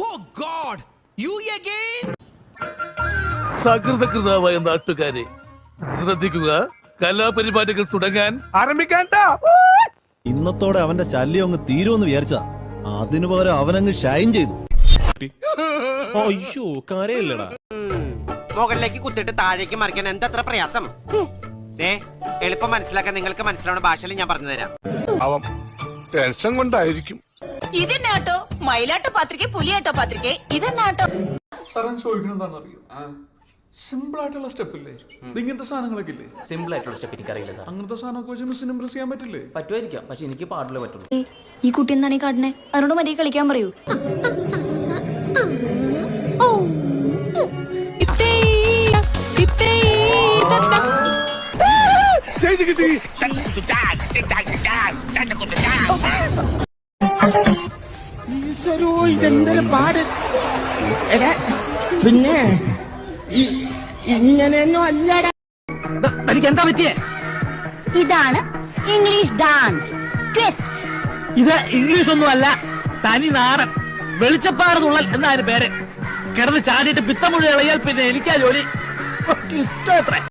Oh God! You again? സകൃതകൃതാവായ നാട്ടുകാരെ ശ്രദ്ധിക്കുക, കലാപരിപാടികൾ തുടങ്ങാൻ ആരംഭിക്കാൻ. ഇന്നത്തോടെ അവന്റെ ശല്യം അങ്ങ് തീരുമെന്ന് വിചാരിച്ചാ, അതിനു പകരം അവനങ്ങ് ഷൈൻ ചെയ്തു. അയ്യോ കരയല്ലടാ. മുകളിലേക്ക് കുത്തിട്ട് താഴേക്ക് മറിക്കാൻ എന്തത്ര പ്രയാസം. എളുപ്പം മനസ്സിലാക്കാൻ നിങ്ങൾക്ക് മനസ്സിലാവുന്ന ഭാഷയിൽ ഞാൻ പറഞ്ഞു തരാം. അവൻ ടെൻഷൻ കൊണ്ടായിരിക്കും. ഇതെന്നാട്ടോ മയിലാട്ടോ പാത്രിക പുലിയാട്ടോ പാത്രിക ഇതെന്നാട്ടോ. സാറൻ ചോദിക്കണം എന്താണെന്നറിയോ? സിമ്പിൾ ആയിട്ടുള്ള സ്റ്റെപ്പ് ഇല്ലേ, ഇങ്ങനത്തെ സാധനങ്ങളൊക്കെ ഇല്ലേ? സിമ്പിൾ ആയിട്ടുള്ള സ്റ്റെപ്പ് എനിക്കറിയില്ല സാർ. അങ്ങനത്തെ സാധനമൊക്കെ വെച്ച് മിസ്സിന് ഇംപ്രസ് ചെയ്യാൻ പറ്റില്ലേ? പറ്റുമായിരിക്കാം, പക്ഷെ എനിക്ക് പാടില്ലേ പറ്റുള്ളൂ. ഈ കുട്ടി എന്താണ് ഈ കാട്ടിനെ? അവരോട് മര്യാദ കളിക്കാൻ പറയൂ. ഇതെന്തൊരു പാട്. പിന്നെ ഇങ്ങനെയൊന്നും അല്ലടാ. എനിക്ക് എന്താ പറ്റിയേ? ഇതാണ് ഇംഗ്ലീഷ് ഡാൻസ് ട്വിസ്റ്റ്. ഇത് ഇംഗ്ലീഷ് ഒന്നും അല്ല, തനി നാടൻ വെളിച്ചപ്പാട് തുള്ളൽ എന്നാണ് പേര്. കിടന്ന് ചാടിയിട്ട് പിത്തമുഴ ഇളയാൽ പിന്നെ എനിക്കാ ജോലി. ഇഷ്ടം എത്ര